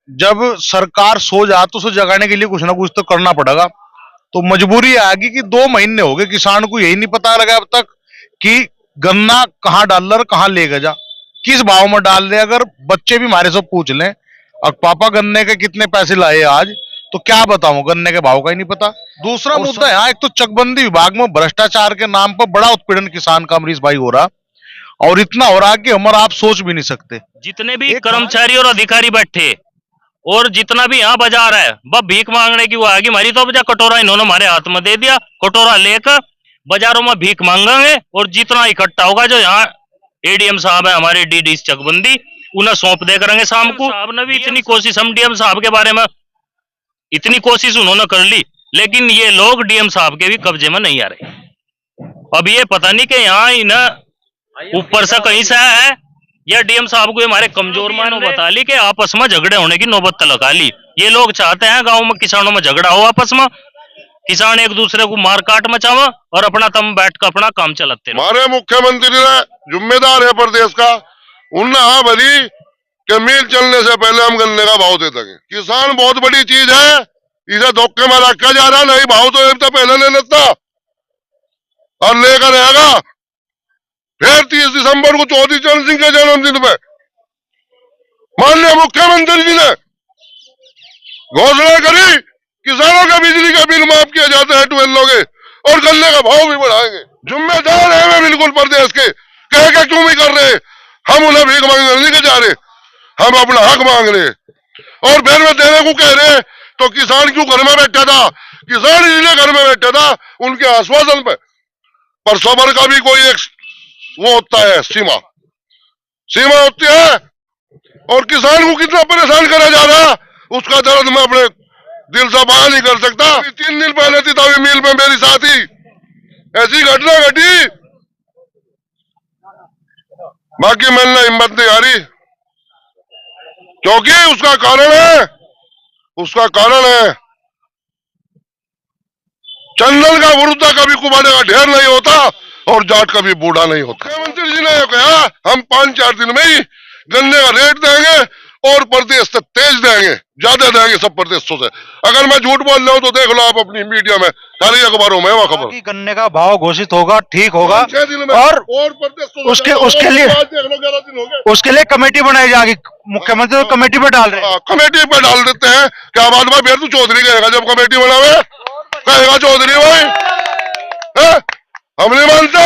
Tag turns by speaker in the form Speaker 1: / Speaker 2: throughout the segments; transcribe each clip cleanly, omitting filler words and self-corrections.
Speaker 1: जब सरकार सो जा तो उसे जगाने के लिए कुछ ना कुछ तो करना पड़ेगा। तो मजबूरी आ गई कि 2 महीने हो गए किसान को यही नहीं पता लगा अब तक कि गन्ना कहाँ डाल रहा कहाँ लेके जा, किस भाव में डाल रहे। अगर बच्चे भी हमारे से पूछ लें और पापा गन्ने के कितने पैसे लाए आज, तो क्या बताऊं, गन्ने के भाव का ही नहीं पता। दूसरा मुद्दा यहाँ एक तो चकबंदी विभाग में भ्रष्टाचार के नाम पर बड़ा उत्पीड़न किसान का अमरीश भाई हो रहा, और इतना हो रहा कि हमारा आप सोच भी नहीं सकते।
Speaker 2: जितने भी कर्मचारी और अधिकारी बैठे और जितना भी यहाँ बाजार है वह भीख मांगने की वो आगे हमारी तो बजा कटोरा इन्होंने हमारे हाथ में दे दिया। कटोरा लेकर बाजारों में भीख मांगेंगे और जितना इकट्ठा होगा जो यहाँ एडीएम साहब है हमारे डीडी चकबंदी उन्हें सौंप दे करेंगे शाम को। साहब ने भी इतनी कोशिश, हम डीएम साहब के बारे में इतनी कोशिश उन्होंने कर ली, लेकिन ये लोग डीएम साहब के भी कब्जे में नहीं आ रहे। अब ये पता नहीं कि यहाँ इन्हें ऊपर से कहीं से है या डीएम साहब को हमारे कमजोर मानो बता ली कि आपस में झगड़े होने की नौबत लगा ली। ये लोग चाहते हैं गांव में किसानों में झगड़ा हो, आपस में किसान एक दूसरे को मार काट मचावा और अपना तम बैठ कर अपना काम चलाते रहो।
Speaker 3: हमारे मुख्यमंत्री ने जिम्मेदार है प्रदेश का, उनने हाँ भरी कि मिल चलने से पहले हम गन्ने का भाव दे देंगे। किसान बहुत बड़ी चीज है, इसे धोखे में रखा जा रहा, नहीं भाव तो एक तो पहले ले लेता और लेकर रहेगा। फिर 30 दिसंबर को चौधरी चरण सिंह के जन्मदिन पे माननीय मुख्यमंत्री जी ने घोषणा करी किसानों का बिजली का बिल माफ किया जाता है 12 के, और गन्ने का भाव भी बढ़ाएंगे। जिम्मेदार है वे बिल्कुल प्रदेश के, कह के क्यों भी कर रहे, हम उन्हें भीख मांगने नहीं जा रहे, हम अपना हक मांग रहे और फिर में देने को कह रहे। तो किसान क्यों घर में बैठा था, किसान इसलिए घर में बैठा था उनके आश्वासन पर सबर का भी कोई एक वो होता है, सीमा होती है, और किसान को कितना परेशान करा जा रहा उसका दर्द मैं अपने दिल से बयान नहीं कर सकता। 3 दिन पहले थी तभी मिल में मेरी साथी ऐसी घटना घटी, बाकी मैंने हिम्मत नहीं हारी, क्योंकि उसका कारण है चंदन का वरुद्धा कभी कुबाड़े का ढेर नहीं होता और जाट कभी बूढ़ा नहीं होता। मुख्यमंत्री जी ने कहा हम 5-4 दिन में ही गन्ने का रेट देंगे और प्रदेश से तेज देंगे, ज्यादा देंगे सब प्रदेशों से। अगर मैं झूठ बोल रहा हूँ तो देख लो आप अपनी मीडिया में, सारी अखबारों में वो खबर।
Speaker 4: गन्ने का भाव घोषित होगा, ठीक होगा, और उसके लिए कमेटी बनाई जाएगी। मुख्यमंत्री तो कमेटी पर डाल रहे हैं,
Speaker 3: कमेटी पर डाल देते हैं। क्या बात भाई, फिर तू चौधरी कहेगा जब कमेटी बनावे, कहेगा चौधरी भाई, हम नहीं मानते।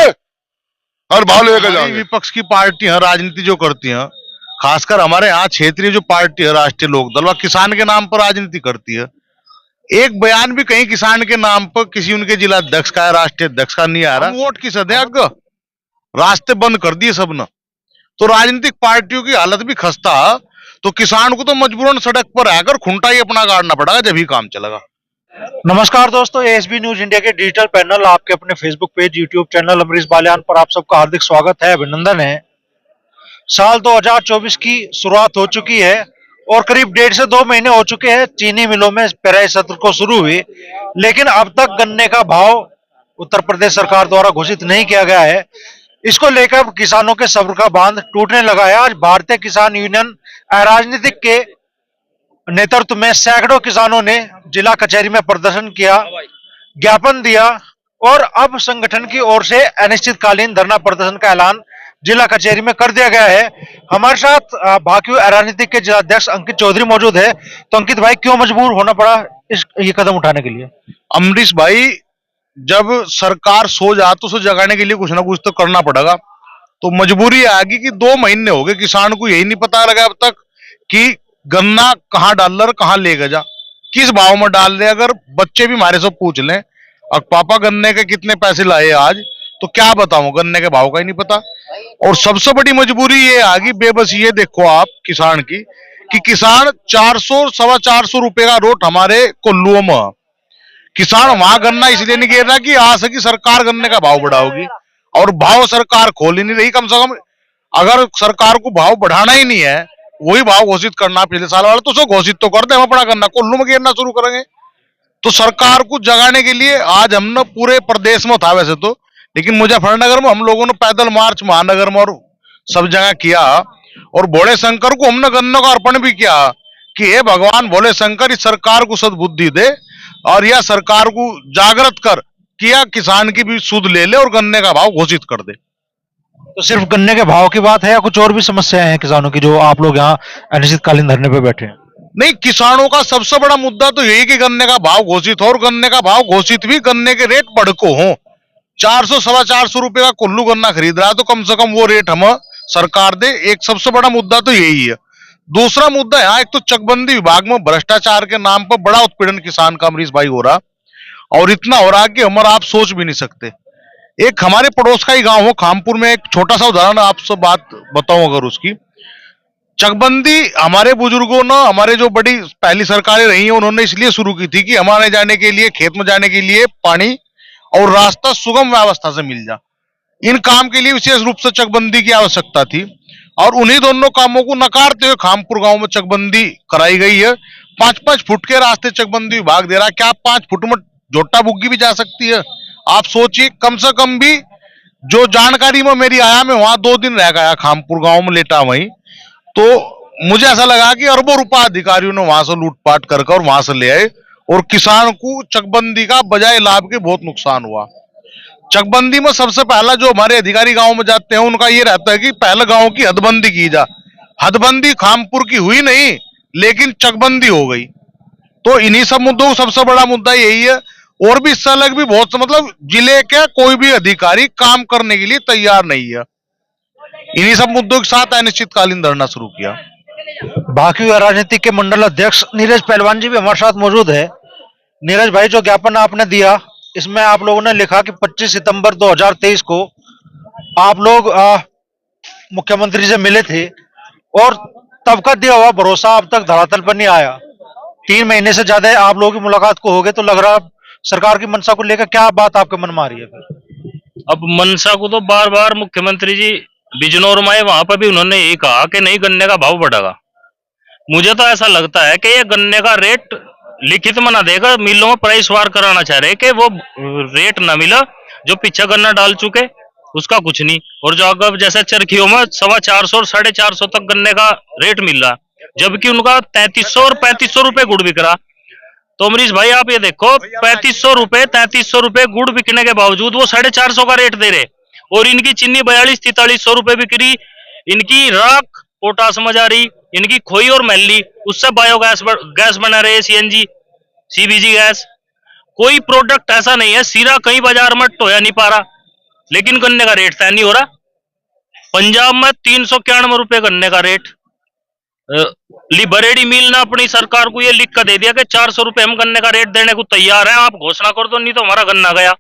Speaker 3: हर भाव लेकर जाएंगे।
Speaker 1: विपक्ष की पार्टियां राजनीति जो करती हैं, खासकर हमारे यहाँ क्षेत्रीय जो पार्टी है राष्ट्रीय लोकदल, वह किसान के नाम पर राजनीति करती है। एक बयान भी कहीं किसान के नाम पर किसी उनके जिला अध्यक्ष का, राष्ट्रीय अध्यक्ष का नहीं आ रहा। वोट किस अध्यक्ष, रास्ते बंद कर दिए सबने। तो राजनीतिक पार्टियों की हालत भी खस्ता, तो किसान को तो मजबूरन सड़क पर आकर खुंटा ही अपना गाड़ना पड़ेगा, जब ही काम चलेगा।
Speaker 4: नमस्कार दोस्तों, एएसबी न्यूज इंडिया के डिजिटल पैनल, आपके अपने Facebook page, YouTube channel Amrish Baliyan पर आप सबका हार्दिक स्वागत है, अभिनंदन है। साल 2024 की शुरुआत हो चुकी है और करीब 1.5 से 2 महीने हो चुके हैं चीनी मिलों में पेराई सत्र को शुरू हुई, लेकिन अब तक गन्ने का भाव उत्तर प्रदेश सरकार द्वारा घोषित नहीं किया गया है। इसको लेकर किसानों के सब्र का बांध टूटने लगा है। आज भारतीय किसान यूनियन अराजनीतिक के नेतृत्व में सैकड़ों किसानों ने जिला कचहरी में प्रदर्शन किया, ज्ञापन दिया और अब संगठन की ओर से अनिश्चितकालीन धरना प्रदर्शन का ऐलान जिला कचहरी में कर दिया गया है। हमारे साथ भाकियू राजनीतिक के जिलाध्यक्ष अंकित चौधरी मौजूद है। तो अंकित भाई, क्यों मजबूर होना पड़ा ये कदम उठाने के लिए?
Speaker 1: अमरीश भाई, जब सरकार सो जा तो उसे जगाने के लिए कुछ ना कुछ तो करना पड़ेगा। तो मजबूरी आ गई कि 2 महीने हो गए किसान को यही नहीं पता लगा अब तक कि गन्ना कहाँ डाल रहा कहाँ लेके जा, किस भाव में डाल रहे। अगर बच्चे भी हमारे से पूछ लें और पापा गन्ने के कितने पैसे लाए आज, तो क्या बताऊं, गन्ने के भाव का ही नहीं पता। और सबसे बड़ी मजबूरी ये आ गई, बेबस ये देखो आप किसान की, कि किसान 400-425 रुपए का रोट हमारे कोल्लुओं में, किसान वहां गन्ना इसलिए नहीं गिर रहा कि आज की सरकार गन्ने का भाव बढ़ाओगी, और भाव सरकार खोल ही नहीं रही। कम से कम अगर सरकार को भाव बढ़ाना ही नहीं है, वही भाव घोषित करना पिछले साल वाला, तो उसको घोषित तो कर दे, हम अपना गन्ना कोल्लू में गिरना शुरू करेंगे। तो सरकार को जगाने के लिए आज हमने पूरे प्रदेश में था वैसे तो, लेकिन मुजफ्फरनगर में हम लोगों ने पैदल मार्च महानगर में और सब जगह किया, और भोले शंकर को हमने गन्नों का अर्पण भी किया कि हे भगवान भोले शंकर इस सरकार को सद्बुद्धि दे और यह सरकार को जागृत कर कि यह किसान की भी सुध ले ले और गन्ने का भाव घोषित कर दे।
Speaker 4: तो सिर्फ गन्ने के भाव की बात है या कुछ और भी समस्याएं हैं किसानों की जो आप लोग यहाँ अनिश्चितकालीन धरने पे बैठे हैं?
Speaker 1: नहीं, किसानों का सबसे बड़ा मुद्दा तो यही कि गन्ने का भाव घोषित हो, और गन्ने का भाव घोषित भी गन्ने के रेट बढ़को हो। 400 सवा 400 रुपए का कुल्लू गन्ना खरीद रहा है तो कम से कम वो रेट हम सरकार दे। एक सबसे बड़ा मुद्दा तो यही है। दूसरा मुद्दा यहाँ एक तो चकबंदी विभाग में भ्रष्टाचार के नाम पर बड़ा उत्पीड़न किसान का अमरीश भाई हो रहा, और इतना हो रहा कि हम और आप सोच भी नहीं सकते। एक हमारे पड़ोस का ही गांव हो खामपुर में, एक छोटा सा उदाहरण आपसे बात बताऊं अगर उसकी। चकबंदी हमारे बुजुर्गों ने, हमारे जो बड़ी पहली सरकारें रही हैं उन्होंने इसलिए शुरू की थी कि हमारे जाने के लिए, खेत में जाने के लिए पानी और रास्ता सुगम व्यवस्था से मिल जा। इन काम के लिए विशेष रूप से चकबंदी की आवश्यकता थी, और उन्हीं दोनों कामों को नकारते हुए खामपुर गांव में चकबंदी कराई गई है। 5-5 फुट के रास्ते चकबंदी विभाग दे रहा है। क्या 5 फुट में झोटा बुग्गी भी जा सकती है? आप सोचिए। कम से कम भी जो जानकारी में मेरी आया, मैं वहां 2 दिन रह गया खामपुर गांव में लेटा वहीं, तो मुझे ऐसा लगा कि अरबों रुपया अधिकारियों ने वहां से लूटपाट कर और वहां से ले आए, और किसान को चकबंदी का बजाय लाभ के बहुत नुकसान हुआ। चकबंदी में सबसे पहला जो हमारे अधिकारी गांव में जाते हैं उनका ये रहता है कि पहले गांव की हदबंदी की जा। हदबंदी खामपुर की हुई नहीं, लेकिन चकबंदी हो गई। तो इन्हीं सब मुद्दों को सबसे बड़ा मुद्दा यही है। और भी इससे अलग भी बहुत, मतलब जिले के कोई भी अधिकारी काम करने के लिए तैयार नहीं है। इन्हीं सब मुद्दों के साथ अनिश्चितकालीन धरना शुरू किया।
Speaker 4: बाकी राजनीतिक के मंडल अध्यक्ष नीरज पहलवान जी भी हमारे साथ मौजूद है। नीरज भाई, जो ज्ञापन आपने दिया इसमें आप लोगों ने लिखा कि 25 सितंबर 2023 को आप लोग मुख्यमंत्री से मिले थे, और तब का दिया हुआ भरोसा अब तक धरातल पर नहीं आया। 3 महीने से ज्यादा आप लोगों की मुलाकात को हो गए, तो लग रहा सरकार की मंशा को लेकर क्या बात आपके मन में आ रही है फिर?
Speaker 2: अब मनसा को तो बार बार मुख्यमंत्री जी बिजनौर में आए, वहां पर भी उन्होंने यही कहा कि नहीं, गन्ने का भाव बढ़ेगा। मुझे तो ऐसा लगता है कि ये गन्ने का रेट लिखित में ना देगा, मिलों में प्राइस वार कराना चाह रहे कि वो रेट ना मिला जो पीछे गन्ना डाल चुके उसका कुछ नहीं, और जो अगर जैसे चरखियों में 425 और 450 तक गन्ने का रेट मिल रहा, जबकि उनका 3300 और 3500 रुपए गुड़ बिक रहा। तो अमरीश भाई आप ये देखो, 3300 रुपए गुड़ बिकने के बावजूद वो 450 का रेट दे रहे, और इनकी चीनी 42-4300 रुपए बिक रही। इनकी राख पोटास में जा रही, इनकी खोई और मैली, उससे बायोगैस गैस बना रहे, सीएनजी सीबीजी गैस। कोई प्रोडक्ट ऐसा नहीं है सीरा कहीं बाजार में टोया नहीं पा रहा, लेकिन गन्ने का रेट तय नहीं हो रहा। पंजाब में 391 रुपए गन्ने का रेट। बरेडी मिल ने अपनी सरकार को ये लिख कर दे दिया कि 400 रुपए हम गन्ने का रेट देने को तैयार हैं, आप घोषणा कर दो, नहीं तो हमारा गन्ना गया।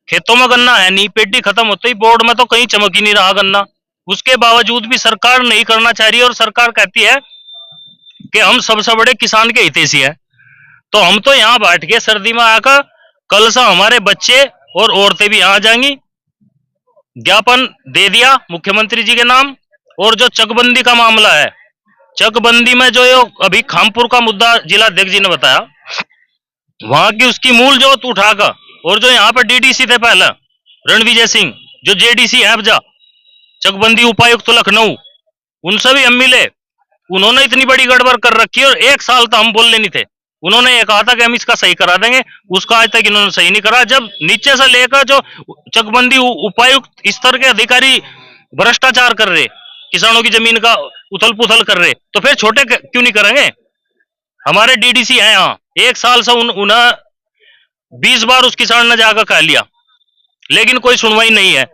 Speaker 2: खेतों में गन्ना है नहीं, पेटी खत्म होते ही बोर्ड में तो कहीं चमक ही नहीं रहा गन्ना। उसके बावजूद भी सरकार नहीं करना चाह रही है, और सरकार कहती है कि हम सबसे बड़े किसान के हितैषी हैं। तो हम तो यहाँ बैठ के सर्दी में आकर कल से हमारे बच्चे और औरतें भी यहाँ जाएंगी। ज्ञापन दे दिया मुख्यमंत्री जी के नाम। और जो चकबंदी का मामला है, चकबंदी में जो अभी खामपुर का मुद्दा जिला अध्यक्ष जी ने बताया, वहां की उसकी मूल जोत उठाकर, और जो यहाँ पर डीडीसी थे पहले रणविजय सिंह, जो जेडीसी है अब चकबंदी उपायुक्त तो लखनऊ, उनसे भी हम मिले। उन्होंने इतनी बड़ी गड़बड़ कर रखी, और 1 साल तो हम बोलने नहीं थे। उन्होंने ये कहा था कि हम इसका सही करा देंगे, उसका आज तक इन्होंने सही नहीं करा। जब नीचे से लेकर जो चकबंदी उपायुक्त स्तर के अधिकारी भ्रष्टाचार कर रहे, किसानों की जमीन का उथल पुथल कर रहे, तो फिर छोटे क्यों नहीं करेंगे? हमारे डीडीसी हैं यहाँ, 1 साल से उन्हें 20 बार उस किसान ने जाकर कह लिया, लेकिन कोई सुनवाई नहीं है।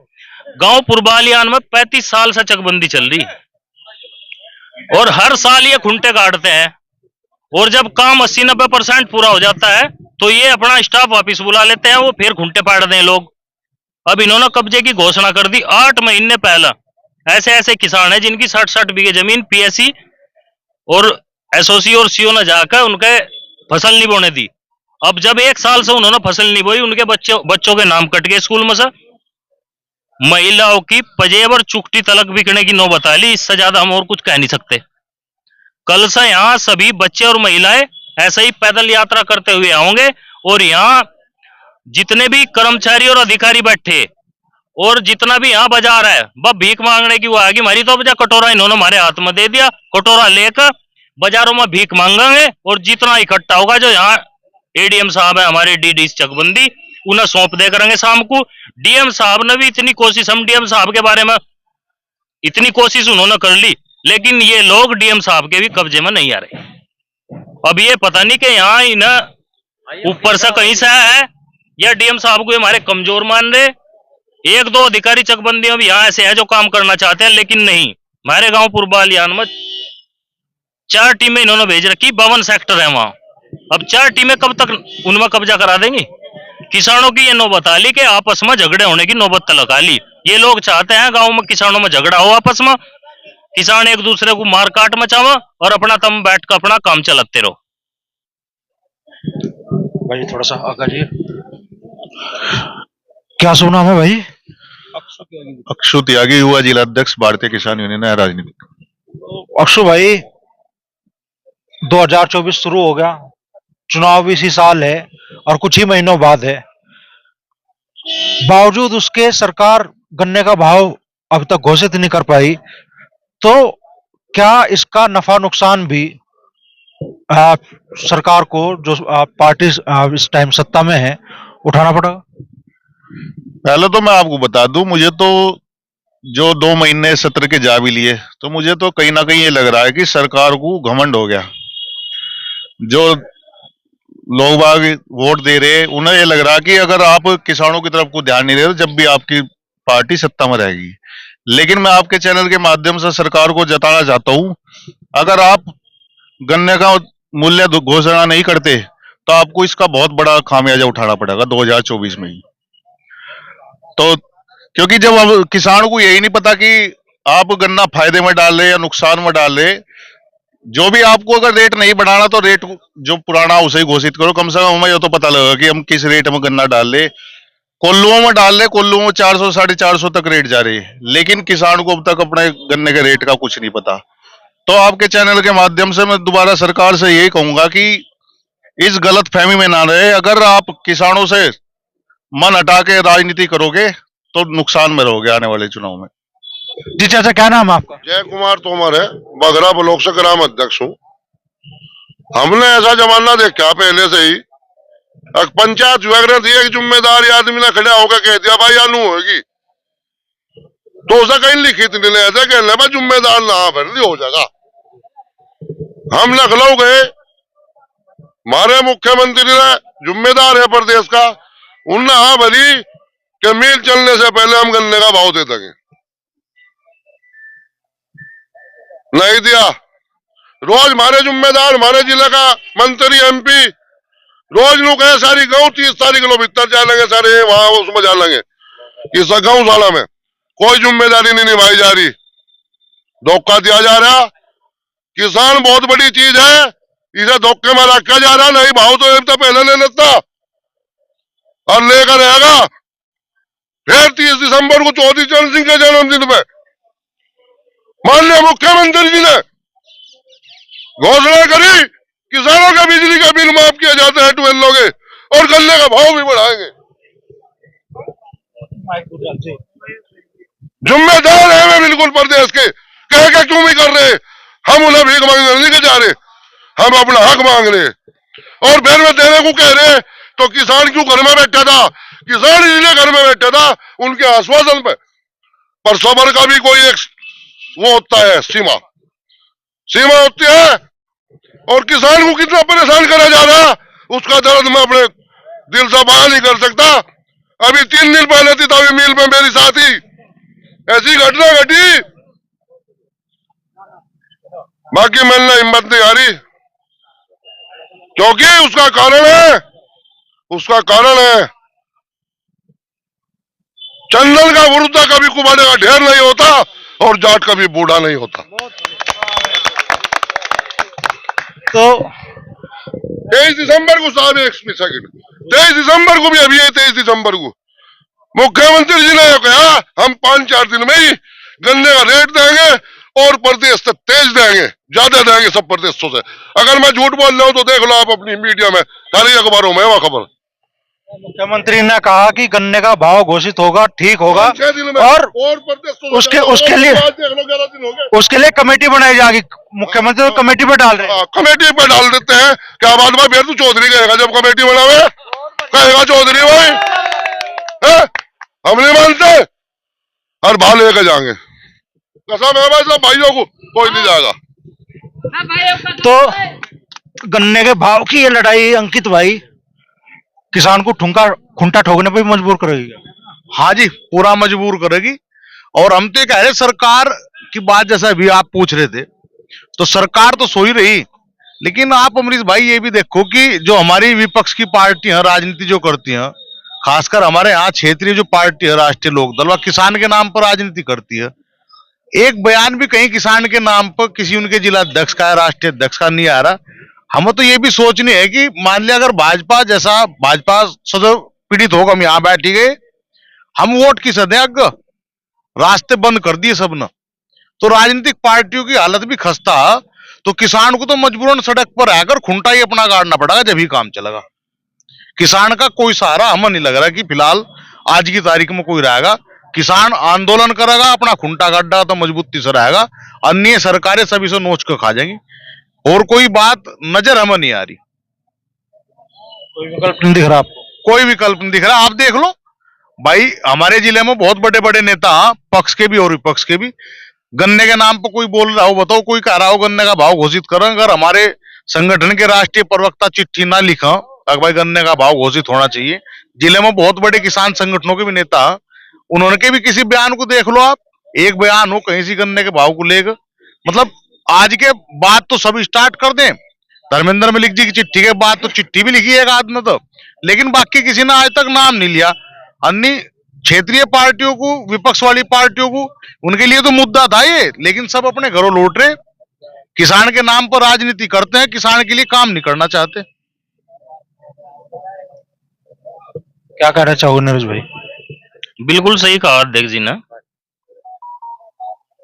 Speaker 2: गांव पुरबालियान में 35 साल से चकबंदी चल रही, और हर साल ये खुंटे काटते हैं, और जब काम 80-90% पूरा हो जाता है तो ये अपना स्टाफ वापिस बुला लेते हैं, वो फिर खुंटे पाड़ दें लोग। अब इन्होंने कब्जे की घोषणा कर दी 8 महीने पहले। ऐसे ऐसे किसान हैं जिनकी 60-60 बीघे जमीन पीएससी और एसओसी और सीओ ने जाकर उनके फसल नहीं बोने दी। अब जब 1 साल से उन्होंने फसल नहीं बोई, उनके बच्चों के नाम कट गए स्कूल में से। महिलाओं की पजेब और चुकटी तलक बिकने की नौबत आ ली, इससे ज्यादा हम और कुछ कह नहीं सकते। कल से यहाँ सभी बच्चे और महिलाएं ऐसे ही पैदल यात्रा करते हुए आएंगे, और यहाँ जितने भी कर्मचारी और अधिकारी बैठे, और जितना भी यहाँ बाजार है, वह भीख मांगने की वो आएगी। हमारी तो अब कटोरा इन्होंने हमारे हाथ में दे दिया, कटोरा लेकर बाजारों में भीख मांगेंगे और जितना इकट्ठा होगा जो यहाँ एडीएम साहब है हमारे डीडी चकबंदी उन्हें सौंप दे करेंगे शाम को। डीएम साहब ने भी इतनी कोशिश, हम डीएम साहब के बारे में इतनी कोशिश उन्होंने कर ली, लेकिन ये लोग डीएम साहब के भी कब्जे में नहीं आ रहे। अब ये पता नहीं कि यहाँ इन्हें ऊपर से कहीं से है या डीएम साहब को हमारे कमजोर मान रहे। एक दो अधिकारी चकबंदियों भी यहाँ ऐसे हैं जो काम करना चाहते हैं, लेकिन नहीं। हमारे गांव पूर्वालियान में 4 टीमें इन्होंने भेज रखी, 52 सेक्टर है वहां। अब 4 टीमें कब तक उनमें कब्जा करा देंगी? किसानों की ये नौबत आ ली कि आपस में झगड़े होने की नौबत तलक आ ली। ये लोग चाहते हैं गांव में किसानों में झगड़ा हो, आपस में किसान एक दूसरे को मार काट मचावा और अपना तम बैठ कर अपना काम चलाते रहो।
Speaker 4: भाई थोड़ा सा आगे जी, क्या सुना है भाई?
Speaker 1: अक्षु त्यागी, युवा जिला अध्यक्ष, भारतीय किसान यूनियन है राजनीति।
Speaker 4: अक्षु भाई, 2024 शुरू हो गया, चुनाव भी इसी साल है और कुछ ही महीनों बाद है। बावजूद उसके सरकार गन्ने का भाव अब तक घोषित नहीं कर पाई, तो क्या इसका नफा नुकसान भी सरकार को, जो पार्टी इस टाइम सत्ता में है, उठाना पड़ेगा?
Speaker 1: पहले तो मैं आपको बता दूं, मुझे तो जो 2 महीने सत्र के जा भी लिए, तो मुझे तो कहीं ना कहीं ये लग रहा है कि सरकार को घमंड हो गया। जो लोग बाग वोट दे रहे, उन्हें ये लग रहा कि अगर आप किसानों की तरफ को ध्यान नहीं दे रहे, जब भी आपकी पार्टी सत्ता में रहेगी। लेकिन मैं आपके चैनल के माध्यम से सरकार को जताना चाहता हूं, अगर आप गन्ने का मूल्य घोषणा नहीं करते तो आपको इसका बहुत बड़ा खामियाजा उठाना पड़ेगा 2024 में ही। तो क्योंकि जब अब किसान को यही नहीं पता कि आप गन्ना फायदे में डाल रहे या नुकसान में डाल रहे, जो भी आपको अगर रेट नहीं बढ़ाना तो रेट जो पुराना उसे ही घोषित करो। कम से कम हमें ये तो पता लगेगा कि हम किस रेट में गन्ना डाल रहे। कोल्लुओं में डाल रहे, कोल्लुओं में 400 450 तक रेट जा रही है, लेकिन किसान को अब तक अपने गन्ने के रेट का कुछ नहीं पता। तो आपके चैनल के माध्यम से मैं दोबारा सरकार से यही कहूंगा कि इस गलत फहमी में ना रहे। अगर आप किसानों से मन हटा के राजनीति करोगे तो नुकसान में रहोगे आने वाले चुनाव में।
Speaker 4: जी चाचा, क्या नाम है आपका?
Speaker 3: जय कुमार तोमर है, बगरा ब्लॉक से ग्राम अध्यक्ष हूँ। हमने ऐसा जमाना देखा पहले से ही, पंचायत विभाग ने दिया कि जिम्मेदारी आदमी ने खड़ा होकर कह दिया भाई अनु होगी, तो उसे कहीं लिखित नहीं ले, ऐसा कहने भाई जिम्मेदार ना भर दी हो जाएगा। हम लखनऊ गए, हमारे मुख्यमंत्री ने जिम्मेदार है प्रदेश का, उनने हाँ भरी कि मिल चलने से पहले हम गन्ने का भाव दे देंगे। नहीं दिया। रोज हमारे जिम्मेदार, हमारे जिले का मंत्री, एमपी रोज लोग कहे सारी गाँव 30 तारीख किलो भीतर जा लेंगे, सारे वहां उसमें जा लेंगे, इस गौशाला में कोई जिम्मेदारी नहीं निभाई जा रही, धोखा दिया जा रहा। किसान बहुत बड़ी चीज है, इसे धोखे में रखा जा रहा। नहीं भाव तो पहले ले लेता और लेकर रहेगा। फिर 30 दिसंबर को चौधरी चरण सिंह के जन्मदिन पे माननीय मुख्यमंत्री जी ने घोषणा करी, किसानों का बिजली का बिल माफ किया जाता है 12 लोगे और गन्ने का भाव भी बढ़ाएंगे। जिम्मेदार है वे बिल्कुल प्रदेश के, कह के क्यों नहीं कर रहे? हम उन्हें भीख मांगने नहीं के जा रहे, हम अपना हक मांग रहे और फिर में देने को कह रहे। तो किसान क्यों घर में बैठा था? किसान इसलिए घर में बैठा था उनके आश्वासन पर सबर का भी कोई एक वो होता है, सीमा होती है। और किसान को कितना परेशान करा जा रहा, उसका दर्द मैं अपने दिल से बयान नहीं कर सकता। अभी 3 दिन पहले तितावी मिल में मेरी साथी ऐसी घटना घटी, बाकी मैंने हिम्मत नहीं हारी, क्योंकि उसका कारण है चंदन का वरुद्धा कभी कुबाड़े का ढेर नहीं होता और जाट कभी बूढ़ा नहीं होता।
Speaker 4: तो
Speaker 3: 23 दिसंबर को साहब, 23 दिसंबर को भी अभी है, 23 दिसंबर को मुख्यमंत्री जी ने कहा हम 5-4 दिन में ही गन्ने का रेट देंगे और प्रदेश से तेज देंगे, ज्यादा देंगे सब प्रदेशों से। अगर मैं झूठ बोल रहा हूं तो देख लो आप अपनी मीडिया में, सारी अखबारों में वो खबर।
Speaker 4: मुख्यमंत्री ने कहा कि गन्ने का भाव घोषित होगा, ठीक होगा,
Speaker 3: 6 दिन में
Speaker 4: और
Speaker 3: प्रत्यक्ष हो
Speaker 4: उसके
Speaker 3: जाएगा।
Speaker 4: उसके लिए
Speaker 3: आज देख लो 11 दिन हो गए।
Speaker 4: उसके लिए कमेटी बनाई जाएगी। मुख्यमंत्री तो कमेटी पे डाल रहे हैं।
Speaker 3: कमेटी पे डाल देते हैं। क्या बात भाई, फिर तू चौधरी कहेगा जब कमेटी बनावे, कहेगा चौधरी भाई है? हम नहीं मानते, हर भाव लेकर जाएंगे। कसम है भाई सब भाइयों को, कोई नहीं जाएगा।
Speaker 4: तो गन्ने के भाव की ये लड़ाई अंकित भाई किसान को खुंटा ठोकने पे भी मजबूर करेगी।
Speaker 1: हाँ जी, पूरा मजबूर करेगी। और हम तो ये कह रहे, सरकार की बात जैसा भी आप पूछ रहे थे, तो सरकार तो सो ही रही, लेकिन आप अमरीश भाई ये भी देखो कि जो हमारी विपक्ष की पार्टियां राजनीति जो करती हैं, खासकर हमारे यहाँ क्षेत्रीय जो पार्टी है राष्ट्रीय लोकदल, वह किसान के नाम पर राजनीति करती है। एक बयान भी कहीं किसान के नाम पर किसी उनके जिला अध्यक्ष का, राष्ट्रीय अध्यक्ष का नहीं आ रहा। हमें तो ये भी सोचनी है कि मान लिया अगर भाजपा सदैव पीड़ित होगा, हम यहाँ बैठ गए, हम वोट किसे दें, अग रास्ते बंद कर दिए सबने, तो राजनीतिक पार्टियों की हालत भी खस्ता। तो किसान को तो मजबूरन सड़क पर आकर खुंटा ही अपना गाड़ना पड़ेगा, जब ही काम चलेगा। किसान का कोई सहारा हमें नहीं लग रहा कि फिलहाल आज की तारीख में कोई रहेगा। किसान आंदोलन करेगा, अपना खुंटा गड्ढा तो मजबूती से रहेगा, अन्य सरकारें सभी से नोच कर खा जाएंगी। और कोई बात नजर हमें नहीं आ रही,
Speaker 4: कोई विकल्प नहीं दिख रहा आपको?
Speaker 1: कोई विकल्प नहीं दिख रहा। आप देख लो भाई, हमारे जिले में बहुत बड़े बड़े नेता, पक्ष के भी और विपक्ष के भी, गन्ने के नाम पर कोई बोल रहा हो, बताओ कोई कह रहा हो गन्ने का भाव घोषित करें, अगर हमारे संगठन के राष्ट्रीय प्रवक्ता चिट्ठी ना लिखा अगर भाई गन्ने का भाव घोषित होना चाहिए। जिले में बहुत बड़े किसान संगठनों के भी नेता, उन्होंने के भी किसी बयान को देख लो आप, एक बयान हो कहीं से गन्ने के भाव को लेकर, मतलब आज के बाद तो सब स्टार्ट कर दें। धर्मेंद्र मलिक जी की चिट्ठी के बाद तो चिट्ठी भी लिखी है एक आदमी तो, लेकिन बाकी किसी ने आज तक नाम नहीं लिया। अन्य क्षेत्रीय पार्टियों को, विपक्ष वाली पार्टियों को, उनके लिए तो मुद्दा था ये, लेकिन सब अपने घरों लौट रहे, किसान के नाम पर राजनीति करते हैं, किसान के लिए काम नहीं करना चाहते।
Speaker 4: क्या कहना चाहोगे नरेश भाई?
Speaker 2: बिल्कुल सही कहा अध्यक्ष जी ने।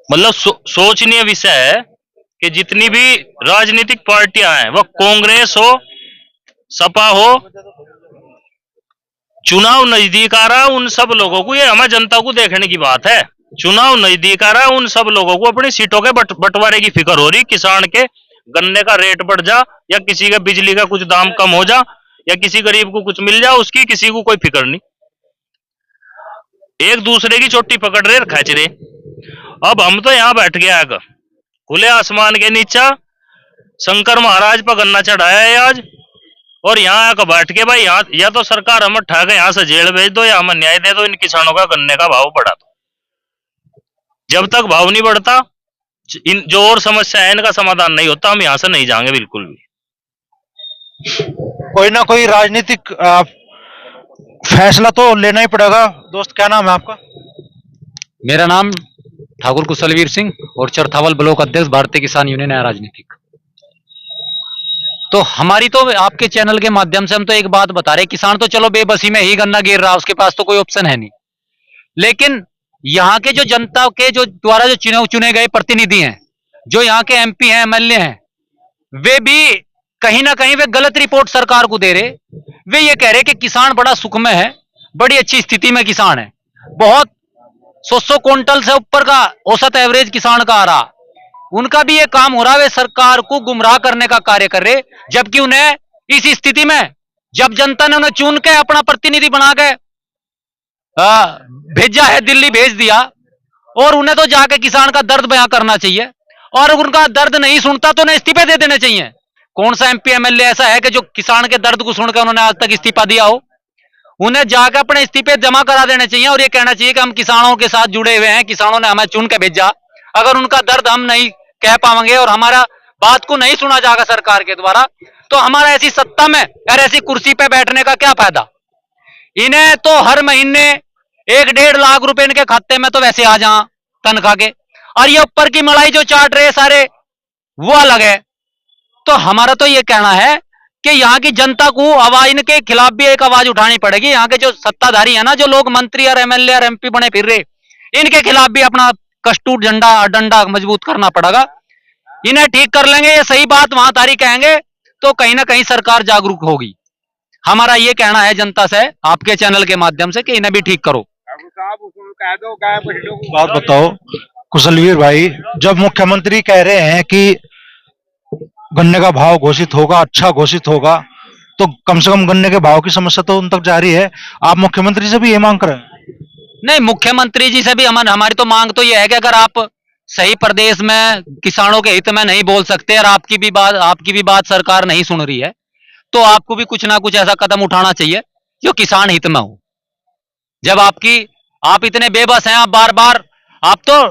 Speaker 2: मतलब सोचनीय विषय है कि जितनी भी राजनीतिक पार्टियां हैं, वह कांग्रेस हो, सपा हो, चुनाव नजदीक आ रहा है, उन सब लोगों को, ये हमारी जनता को देखने की बात है, चुनाव नजदीक आ रहा है, उन सब लोगों को अपनी सीटों के बंटवारे की फिक्र हो रही। किसान के गन्ने का रेट बढ़ जा, या किसी का बिजली का कुछ दाम कम हो जा, या किसी गरीब को कुछ मिल जा, उसकी किसी को कोई फिक्र नहीं। एक दूसरे की चोटी पकड़ रहे, खींच रहे। अब हम तो यहाँ बैठ गया है खुले आसमान के नीचे, शंकर महाराज पर गन्ना चढ़ाया है आज, और यहाँ आकर बैठ के भाई, यहाँ या तो सरकार हमें ठग यहाँ से जेल भेज दो, या हमें न्याय दे दो, इन किसानों का गन्ने का भाव बढ़ा दो। जब तक भाव नहीं बढ़ता, इन जो और समस्या है इनका समाधान नहीं होता, हम यहाँ से नहीं जाएंगे बिल्कुल भी।
Speaker 4: कोई ना कोई राजनीतिक फैसला तो लेना ही पड़ेगा। दोस्त, क्या नाम है आपका?
Speaker 5: मेरा नाम ठाकुर कुशलवीर सिंह और चरथावल ब्लॉक अध्यक्ष भारतीय किसान यूनियन है राजनीतिक। तो हमारी तो आपके चैनल के माध्यम से हम तो एक बात बता रहे, किसान तो चलो बेबसी में ही गन्ना गिर रहा, उसके पास तो कोई ऑप्शन है नहीं, लेकिन यहाँ के जो जनता के जो द्वारा जो चुने गए प्रतिनिधि हैं, जो यहाँ के एमपी हैं, एमएलए हैं, वे भी कहीं ना कहीं वे गलत रिपोर्ट सरकार को दे रहे। वे ये कह रहे कि किसान बड़ा सुख में है, बड़ी अच्छी स्थिति में किसान है, बहुत 100 क्विंटल से ऊपर का औसत एवरेज किसान का आ रहा। उनका भी ये काम हो रहा है, वे सरकार को गुमराह करने का कार्य कर रहे, जबकि उन्हें इस स्थिति में जब जनता ने उन्हें चुन के अपना प्रतिनिधि बना के भेजा है, दिल्ली भेज दिया, और उन्हें तो जाके किसान का दर्द बयां करना चाहिए, और उनका दर्द नहीं सुनता तो उन्हें इस्तीफे दे देने चाहिए। कौन सा एमपी एमएलए ऐसा है कि जो किसान के दर्द को सुनकर उन्होंने आज तक इस्तीफा दिया हो? उन्हें जाकर अपने इस्तीफे जमा करा देने चाहिए, और ये कहना चाहिए कि हम किसानों के साथ जुड़े हुए हैं, किसानों ने हमें चुन के भेजा। अगर उनका दर्द हम नहीं कह पाएंगे और हमारा बात को नहीं सुना जाएगा सरकार के द्वारा, तो हमारा ऐसी सत्ता में और ऐसी कुर्सी पे बैठने का क्या फायदा? इन्हें तो हर महीने 1-1.5 लाख रुपए इनके खाते में तो वैसे आ जा तनख्वाह के, और ये ऊपर की मलाई जो चाट रहे सारे वो अलग है। तो हमारा तो ये कहना है कि यहाँ की जनता को आवाज, इनके खिलाफ भी एक आवाज उठानी पड़ेगी। यहाँ के जो सत्ताधारी है ना, जो लोग मंत्री और एमएलए और एमपी बने फिर रहे, इनके खिलाफ भी अपना कष्टूट डंडा मजबूत करना पड़ेगा। इन्हें ठीक कर लेंगे, ये सही बात वहां तारीख कहेंगे, तो कहीं ना कहीं सरकार जागरूक होगी। हमारा ये कहना है जनता से, आपके चैनल के माध्यम से, कि इन्हें भी ठीक करो।
Speaker 4: बात बताओ कुशलवीर भाई, जब मुख्यमंत्री कह रहे हैं कि गन्ने का भाव घोषित होगा, अच्छा घोषित होगा, तो कम से कम गन्ने के भाव की समस्या तो उन तक जारी है। आप मुख्यमंत्री से भी ये मांग कर रहे हैं?
Speaker 5: नहीं, मुख्यमंत्री जी से भी हमारी तो मांग तो ये है कि अगर आप सही प्रदेश में किसानों के हित में नहीं बोल सकते और आपकी भी बात सरकार नहीं सुन रही है, तो आपको भी कुछ ना कुछ ऐसा कदम उठाना चाहिए जो किसान हित में हो। जब आप इतने बेबस हैं, आप बार बार, आप तो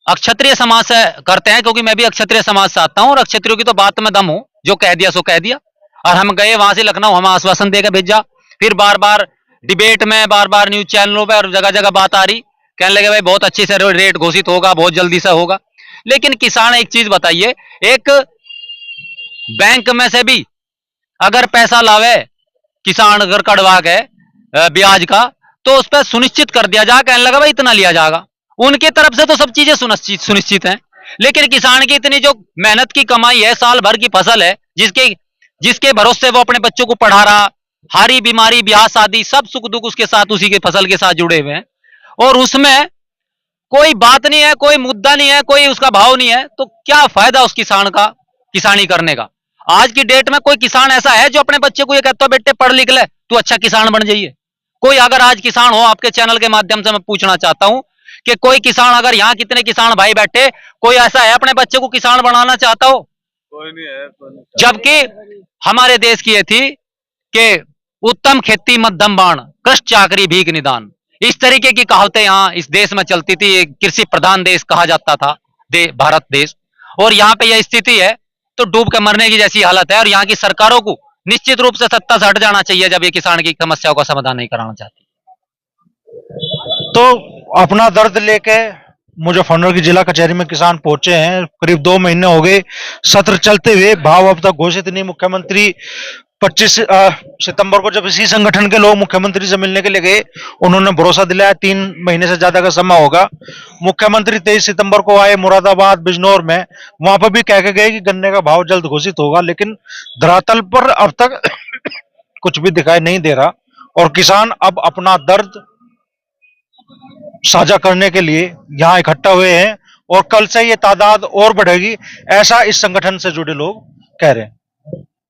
Speaker 5: अक्षत्रिय समाज से करते हैं, क्योंकि मैं भी अक्षत्रिय समाज से आता हूं, और अक्षत्रियों की तो बात में दम हो, जो कह दिया सो कह दिया। और हम गए वहां से लखनऊ, हमें आश्वासन देकर भेजा, फिर बार बार डिबेट में, बार बार न्यूज चैनलों पर और जगह जगह बात आ रही, कहने लगे भाई बहुत अच्छे से रेट घोषित होगा, बहुत जल्दी से होगा। लेकिन किसान, एक चीज बताइए, एक बैंक में से भी अगर पैसा लावे किसान, अगर कड़वा के ब्याज का, तो उस पर सुनिश्चित कर दिया जाए, कहने लगा भाई इतना लिया जाएगा। उनके तरफ से तो सब चीजें सुनिश्चित हैं, लेकिन किसान की इतनी जो मेहनत की कमाई है, साल भर की फसल है, जिसके भरोसे वो अपने बच्चों को पढ़ा रहा, हारी बीमारी ब्याह शादी सब सुख दुख उसके साथ, उसी के फसल के साथ जुड़े हुए हैं, और उसमें कोई बात नहीं है, कोई मुद्दा नहीं है, कोई उसका भाव नहीं है, तो क्या फायदा उस किसान का किसानी करने का। आज की डेट में कोई किसान ऐसा है जो अपने बच्चे को ये कहता है बेटे पढ़ लिख ले, तू अच्छा किसान बन जाइए? कोई अगर आज किसान हो, आपके चैनल के माध्यम से मैं पूछना चाहता हूं कि कोई किसान, अगर यहाँ कितने किसान भाई बैठे, कोई ऐसा है अपने बच्चे को किसान बनाना चाहता हो? कोई नहीं है। जबकि हमारे देश की ये थी कि उत्तम खेती मध्यम बाण, कष्ट चाकरी भीख निदान, इस तरीके की कहावतें यहाँ इस देश में चलती थी। कृषि प्रधान देश कहा जाता था भारत देश, और यहाँ पे यह स्थिति है तो डूब के मरने की जैसी हालत है। और यहाँ की सरकारों को निश्चित रूप से सत्ता से हट जाना चाहिए जब ये किसान की समस्याओं का समाधान नहीं कराना चाहती।
Speaker 4: तो अपना दर्द लेके मुजफ्फरनगर की जिला कचहरी में किसान पहुंचे हैं। करीब 2 महीने हो गए सत्र चलते हुए, भाव अब तक घोषित नहीं। मुख्यमंत्री 25 सितंबर को जब इसी संगठन के लोग मुख्यमंत्री से मिलने के लिए गए, उन्होंने भरोसा दिलाया 3 महीने से ज्यादा का समय होगा। मुख्यमंत्री 23 सितंबर को आए मुरादाबाद, बिजनौर में, वहां पर भी कह के गए कि गन्ने का भाव जल्द घोषित होगा, लेकिन धरातल पर अब तक कुछ भी दिखाई नहीं दे रहा। और किसान अब अपना दर्द साझा करने के लिए यहाँ इकट्ठा हुए हैं, और कल से ये तादाद और बढ़ेगी, ऐसा इस संगठन से जुड़े लोग कह रहे हैं।